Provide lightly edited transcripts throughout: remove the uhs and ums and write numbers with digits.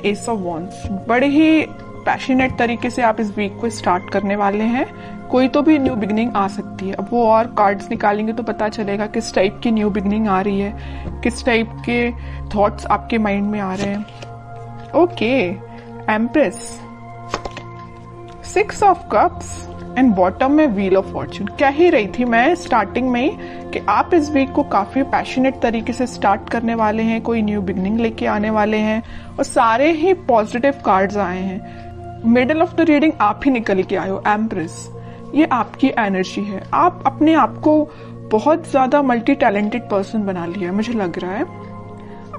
S of wands. बड़े ही passionate तरीके से आप इस वीक को स्टार्ट करने वाले हैं। कोई तो भी न्यू बिगनिंग आ सकती है। अब वो और कार्ड्स निकालेंगे तो पता चलेगा किस टाइप की न्यू बिगनिंग आ रही है, किस टाइप के थॉट्स आपके माइंड में आ रहे हैं। Okay, empress, 6 of cups and bottom में व्हील ऑफ फॉर्चून। कह ही रही थी मैं स्टार्टिंग में ही कि आप इस वीक को काफी पैशनेट तरीके से स्टार्ट करने वाले हैं, कोई न्यू बिगनिंग लेके आने वाले हैं, और सारे ही पॉजिटिव कार्ड्स आए हैं। मिडल ऑफ द रीडिंग आप ही निकल के आए हो, एम्प्रेस। ये आपकी एनर्जी है। आप अपने आप को बहुत ज्यादा मल्टी टैलेंटेड पर्सन बना लिया है, मुझे लग रहा है।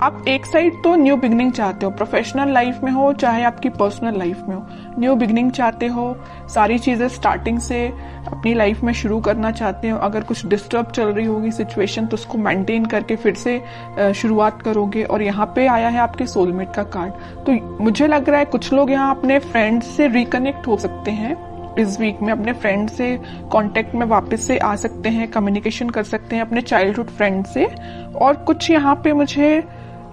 आप एक साइड तो न्यू बिगनिंग चाहते हो, प्रोफेशनल लाइफ में हो चाहे आपकी पर्सनल लाइफ में हो, न्यू बिगनिंग चाहते हो, सारी चीजें स्टार्टिंग से अपनी लाइफ में शुरू करना चाहते हो। अगर कुछ डिस्टर्ब चल रही होगी सिचुएशन तो उसको मेंटेन करके फिर से शुरुआत करोगे। और यहाँ पे आया है आपके सोलमेट का कार्ड। तो मुझे लग रहा है कुछ लोग यहाँ अपने फ्रेंड्स से रिकनेक्ट हो सकते हैं इस वीक में, अपने फ्रेंड से कांटेक्ट में वापस से आ सकते हैं, कम्युनिकेशन कर सकते हैं अपने चाइल्डहुड फ्रेंड से। और कुछ यहाँ पे मुझे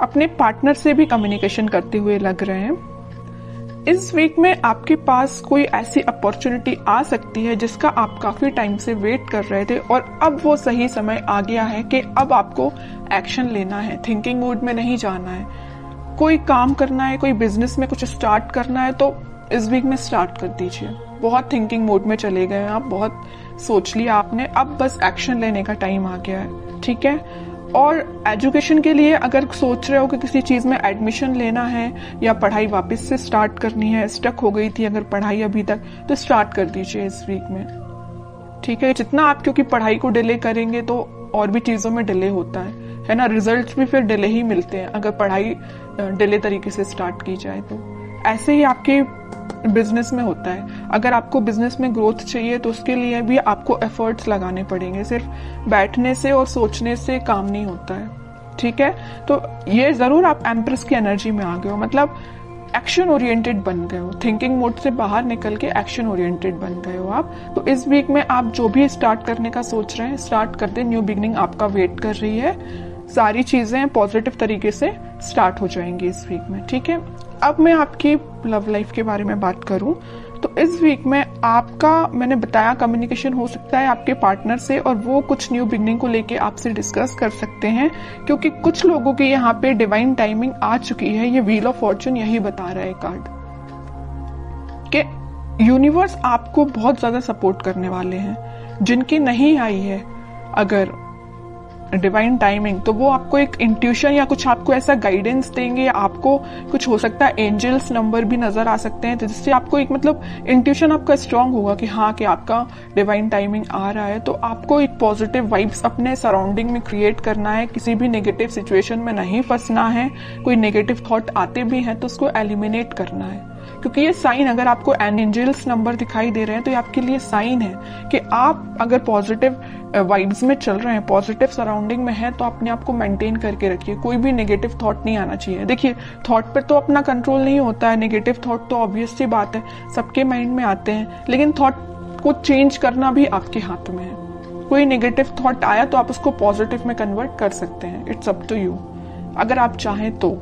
अपने पार्टनर से भी कम्युनिकेशन करते हुए लग रहे हैं। इस वीक में आपके पास कोई ऐसी अपॉर्चुनिटी आ सकती है जिसका आप काफी टाइम से वेट कर रहे थे और अब वो सही समय आ गया है कि अब आपको एक्शन लेना है, थिंकिंग मोड में नहीं जाना है। कोई काम करना है, कोई बिजनेस में कुछ स्टार्ट करना है तो इस वीक में स्टार्ट कर दीजिए। बहुत थिंकिंग मोड में चले गए हैं आप, बहुत सोच लिया आपने, अब बस एक्शन लेने का टाइम आ गया है, ठीक है। और एजुकेशन के लिए अगर सोच रहे हो कि किसी चीज में एडमिशन लेना है या पढ़ाई वापस से स्टार्ट करनी है, स्टक हो गई थी अगर पढ़ाई अभी तक, तो स्टार्ट कर दीजिए इस वीक में, ठीक है। जितना आप क्योंकि पढ़ाई को डिले करेंगे तो और भी चीजों में डिले होता है ना, रिजल्ट्स भी फिर डिले ही मिलते हैं अगर पढ़ाई डिले तरीके से स्टार्ट की जाए तो। ऐसे ही आपके बिजनेस में होता है। अगर आपको बिजनेस में ग्रोथ चाहिए तो उसके लिए भी आपको एफर्ट्स लगाने पड़ेंगे, सिर्फ बैठने से और सोचने से काम नहीं होता है, ठीक है। तो ये जरूर आप एम्प्रेस की एनर्जी में आ गए हो, मतलब एक्शन ओरिएंटेड बन गए हो, थिंकिंग मोड से बाहर निकल के एक्शन ओरिएंटेड बन गए हो आप। तो इस वीक में आप जो भी स्टार्ट करने का सोच रहे हैं स्टार्ट कर दे, न्यू बिगनिंग आपका वेट कर रही है। सारी चीजें पॉजिटिव तरीके से स्टार्ट हो जाएंगी इस वीक में, ठीक है। अब मैं आपकी लव लाइफ के बारे में बात करूं तो इस वीक में आपका, मैंने बताया, कम्युनिकेशन हो सकता है आपके पार्टनर से और वो कुछ न्यू बिगनिंग को लेके आपसे डिस्कस कर सकते हैं, क्योंकि कुछ लोगों की यहाँ पे डिवाइन टाइमिंग आ चुकी है। ये व्हील ऑफ फॉर्चून यही बता रहा है कार्ड कि यूनिवर्स आपको बहुत ज्यादा सपोर्ट करने वाले हैं। जिनकी नहीं आई है अगर डिवाइन टाइमिंग, तो वो आपको एक इंट्यूशन या कुछ आपको ऐसा गाइडेंस देंगे। आपको कुछ हो सकता है एंजल्स नंबर भी नजर आ सकते हैं, तो जिससे आपको एक मतलब इंट्यूशन आपका स्ट्रांग होगा कि हाँ कि आपका डिवाइन टाइमिंग आ रहा है। तो आपको एक पॉजिटिव वाइब्स अपने सराउंडिंग में क्रिएट करना है, किसी भी नेगेटिव सिचुएशन में नहीं फंसना है। कोई नेगेटिव थॉट आते भी हैं तो उसको एलिमिनेट करना है, क्योंकि ये साइन, अगर आपको एंजल्स नंबर दिखाई दे रहे हैं तो ये आपके लिए साइन है कि आप अगर पॉजिटिव वाइब्स में चल रहे हैं, पॉजिटिव सराउंडिंग में है, तो अपने आप को मेंटेन करके रखिए। कोई भी नेगेटिव थॉट नहीं आना चाहिए। देखिए, थॉट पर तो अपना कंट्रोल नहीं होता है, नेगेटिव थॉट तो ऑब्वियस सी बात है सबके माइंड में आते हैं, लेकिन थॉट को चेंज करना भी आपके हाथ में है। कोई नेगेटिव थॉट आया तो आप उसको पॉजिटिव में कन्वर्ट कर सकते हैं, इट्स अप टू यू, अगर आप चाहें तो,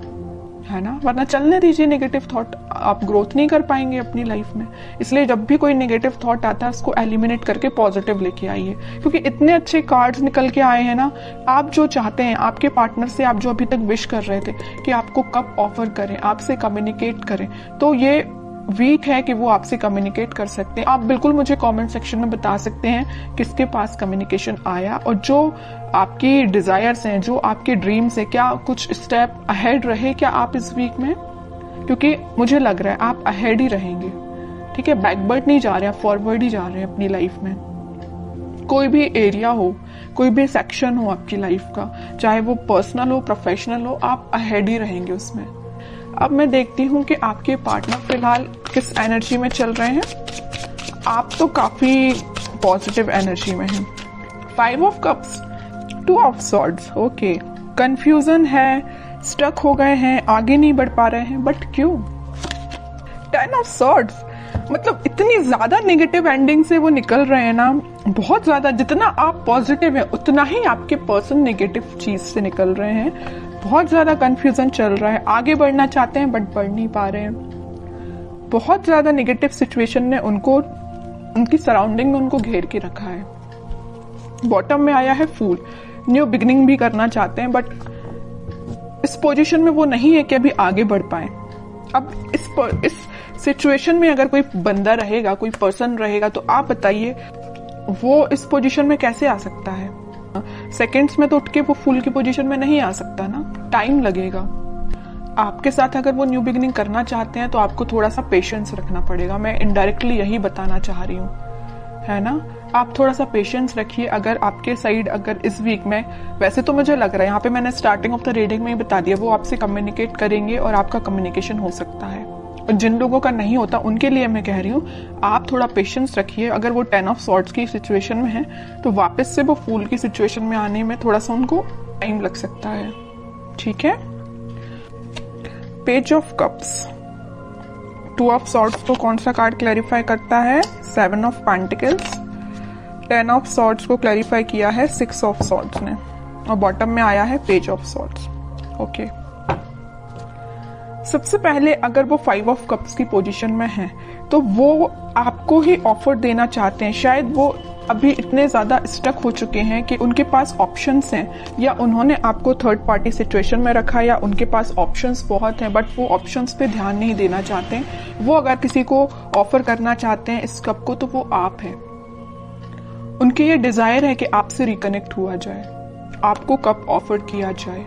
है ना। वरना चलने दीजिए नेगेटिव थॉट, आप ग्रोथ नहीं कर पाएंगे अपनी लाइफ में। इसलिए जब भी कोई नेगेटिव थॉट आता है उसको एलिमिनेट करके पॉजिटिव लेके आइए, क्योंकि इतने अच्छे कार्ड्स निकल के आए हैं ना। आप जो चाहते हैं आपके पार्टनर से, आप जो अभी तक विश कर रहे थे कि आपको कब ऑफर करें, आपसे कम्युनिकेट करें, तो ये वीक है कि वो आपसे कम्युनिकेट कर सकते हैं। आप बिल्कुल मुझे कमेंट सेक्शन में बता सकते हैं किसके पास कम्युनिकेशन आया, और जो आपकी डिजायर्स हैं, जो आपके ड्रीम्स हैं, क्या कुछ स्टेप अहेड रहे क्या आप इस वीक में, क्योंकि मुझे लग रहा है आप अहेड ही रहेंगे, ठीक है। बैकवर्ड नहीं जा रहे हैं, फॉरवर्ड ही जा रहे हैं अपनी लाइफ में। कोई भी एरिया हो, कोई भी सेक्शन हो आपकी लाइफ का, चाहे वो पर्सनल हो प्रोफेशनल हो, आप अहेड ही रहेंगे उसमें। अब मैं देखती हूँ कि आपके पार्टनर फिलहाल किस एनर्जी में चल रहे हैं। आप तो काफी पॉजिटिव एनर्जी में हैं। 5 of cups, 2 of swords, okay. Confusion है, स्टक हो गए हैं, आगे नहीं बढ़ पा रहे हैं, बट क्यों? 10 ऑफ सॉर्ड्स, मतलब इतनी ज्यादा नेगेटिव एंडिंग से वो निकल रहे हैं ना, बहुत ज्यादा। जितना आप पॉजिटिव हैं उतना ही आपके पर्सन नेगेटिव चीज से निकल रहे हैं। बहुत ज्यादा कंफ्यूजन चल रहा है, आगे बढ़ना चाहते हैं बट बढ़ नहीं पा रहे हैं। बहुत ज्यादा नेगेटिव सिचुएशन ने उनको, उनकी सराउंडिंग में उनको घेर के रखा है। बॉटम में आया है फूल, न्यू बिगिनिंग भी करना चाहते हैं बट इस पोजीशन में वो नहीं है कि अभी आगे बढ़ पाए। अब इस सिचुएशन में अगर कोई बंदा रहेगा, कोई पर्सन रहेगा, तो आप बताइए वो इस पोजीशन में कैसे आ सकता है? सेकंड्स में तो उठ के वो फूल की पोजीशन में नहीं आ सकता ना, टाइम लगेगा। आपके साथ अगर वो न्यू बिगिनिंग करना चाहते हैं तो आपको थोड़ा सा पेशेंस रखना पड़ेगा। मैं इनडायरेक्टली यही बताना चाह रही हूँ, है ना। आप थोड़ा सा पेशेंस रखिए। अगर आपके साइड अगर इस वीक में, वैसे तो मुझे लग रहा है यहाँ पे मैंने स्टार्टिंग ऑफ द रीडिंग में ही बता दिया, वो आपसे कम्युनिकेट करेंगे और आपका कम्युनिकेशन हो सकता है। और जिन लोगों का नहीं होता उनके लिए मैं कह रही हूँ आप थोड़ा पेशेंस रखिए। अगर वो 10 ऑफ सॉर्ड्स की सिचुएशन में है तो वापस से वो फूल की सिचुएशन में आने में थोड़ा सा उनको टाइम लग सकता है, ठीक है। Page of cups, 2 of swords को कौन सा कार्ड क्लैरिफाई करता है? 7 ऑफ पेंटिकल्स। 10 ऑफ सॉर्ड्स को क्लैरिफाई किया है 6 ऑफ सॉर्ड्स ने, और बॉटम में आया है पेज ऑफ सॉर्ड्स। ओके, सबसे पहले अगर वो 5 ऑफ कप्स की पोजीशन में है तो वो आपको ही ऑफर देना चाहते हैं। शायद वो अभी इतने ज्यादा स्टक हो चुके हैं कि उनके पास ऑप्शंस हैं, या उन्होंने आपको थर्ड पार्टी सिचुएशन में रखा, या उनके पास ऑप्शंस बहुत हैं बट वो ऑप्शंस पे ध्यान नहीं देना चाहते हैं। वो अगर किसी को ऑफर करना चाहते हैं इस कप को तो वो आप है। उनकी ये डिजायर है कि आपसे रिकनेक्ट हुआ जाए, आपको कप ऑफर किया जाए,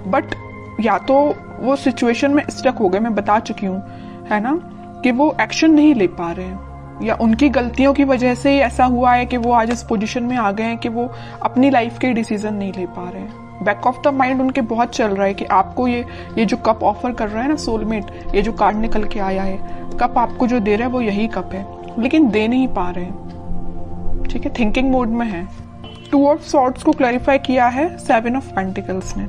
बट या तो वो सिचुएशन में स्टक हो गए, मैं बता चुकी हूँ, है ना, कि वो एक्शन नहीं ले पा रहे हैं, या उनकी गलतियों की वजह से ही ऐसा हुआ है कि वो आज इस पोजीशन में आ गए हैं कि वो अपनी लाइफ के डिसीजन नहीं ले पा रहे हैं। बैक ऑफ द माइंड उनके बहुत चल रहा है कि आपको ये जो कप ऑफर कर रहा है ना सोलमेट, ये जो कार्ड निकल के आया है, कप आपको जो दे रहा है वो यही कप है, लेकिन दे नहीं पा रहे हैं, ठीक है, थिंकिंग मोड में है। 2 ऑफ सॉर्ड्स को क्लैरिफाई किया है 7 ऑफ पेंटिकल्स ने।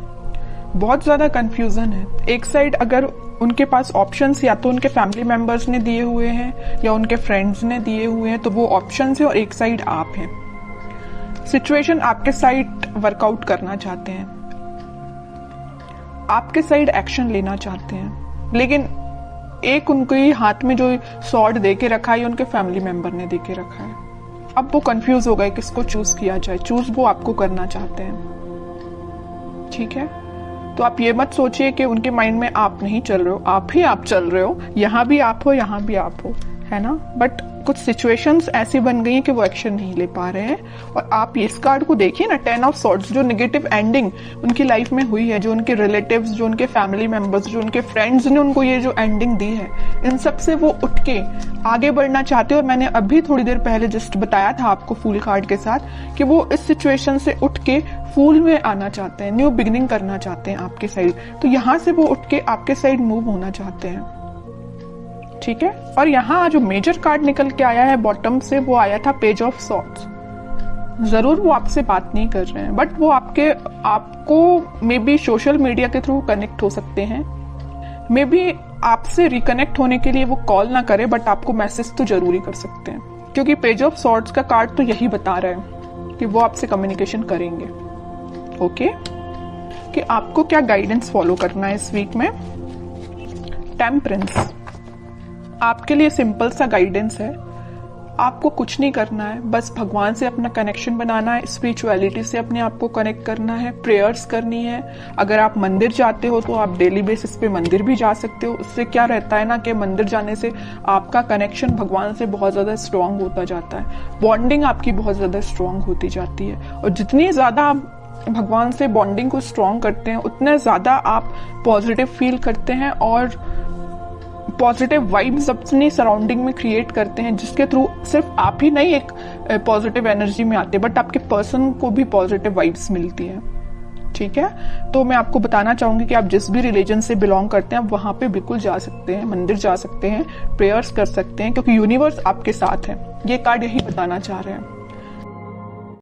बहुत ज्यादा कंफ्यूजन है। एक साइड अगर उनके पास ऑप्शंस या तो उनके फैमिली मेंबर्स ने दिए हुए हैं या उनके फ्रेंड्स ने दिए हुए हैं, तो वो ऑप्शंस है, और एक साइड आप हैं। सिचुएशन आपके साइड वर्कआउट करना चाहते हैं, आपके साइड एक्शन लेना चाहते हैं, लेकिन एक उनके हाथ में जो सॉर्ड दे के रखा है उनके फैमिली मेंबर ने दे के रखा है। अब वो कंफ्यूज हो गए किसको चूज किया जाए। चूज वो आपको करना चाहते हैं, ठीक है। तो आप ये मत सोचिए कि उनके माइंड में आप नहीं चल रहे हो, आप चल रहे हो, यहाँ भी आप हो, यहाँ भी आप हो, है ना। बट कुछ सिचुएशंस ऐसी बन गई हैं कि वो एक्शन नहीं ले पा रहे हैं। और आप इस कार्ड को देखिए ना, 10 ऑफ सॉर्ड्स, जो नेगेटिव एंडिंग उनकी लाइफ में हुई है, जो उनके रिलेटिव्स, जो उनके फैमिली मेंबर्स, जो उनके फ्रेंड्स ने उनको ये जो एंडिंग दी है, इन सब से वो उठ के आगे बढ़ना चाहते हैं। और मैंने अभी थोड़ी देर पहले जस्ट बताया था आपको फूल कार्ड के साथ कि वो इस सिचुएशन से उठ के फूल में आना चाहते हैं, न्यू बिगिनिंग करना चाहते हैं आपके साइड। तो यहाँ से वो उठ के आपके साइड मूव होना चाहते हैं, ठीक है। और यहाँ जो मेजर कार्ड निकल के आया है बॉटम से, वो आया था पेज ऑफ सॉर्ड्स। जरूर वो आपसे बात नहीं कर रहे हैं, बट वो आपको मे बी सोशल मीडिया के थ्रू कनेक्ट हो सकते हैं। मे बी आपसे रिकनेक्ट होने के लिए वो कॉल ना करे, बट आपको मैसेज तो जरूरी कर सकते हैं, क्योंकि पेज ऑफ सॉर्ड्स का कार्ड तो यही बता रहा है कि वो आपसे कम्युनिकेशन करेंगे। ओके, कि आपको क्या गाइडेंस फॉलो करना है इस वीक में। टेम्परेंस आपके लिए सिंपल सा गाइडेंस है। आपको कुछ नहीं करना है, बस भगवान से अपना कनेक्शन बनाना है, स्पिरिचुअलिटी से अपने आप को कनेक्ट करना है, प्रेयर्स करनी है। अगर आप मंदिर जाते हो तो आप डेली बेसिस पे मंदिर भी जा सकते हो। उससे क्या रहता है ना कि मंदिर जाने से आपका कनेक्शन भगवान से बहुत ज्यादा स्ट्रांग होता जाता है, बॉन्डिंग आपकी बहुत ज्यादा स्ट्रांग होती जाती है। और जितनी ज्यादा आप भगवान से बॉन्डिंग को स्ट्रांग करते हैं, उतने ज्यादा आप पॉजिटिव फील करते हैं और पॉजिटिव वाइब्स अपनी सराउंडिंग में क्रिएट करते हैं, जिसके थ्रू सिर्फ आप ही नहीं एक पॉजिटिव एनर्जी में आते, बट आपके पर्सन को भी पॉजिटिव वाइब्स मिलती है, ठीक है। तो मैं आपको बताना चाहूंगी कि आप जिस भी रिलीजन से बिलोंग करते हैं आप वहां पे बिल्कुल जा सकते हैं, मंदिर जा सकते हैं, प्रेयर्स कर सकते हैं, क्योंकि यूनिवर्स आपके साथ है। ये कार्ड यही बताना चाह रहे हैं।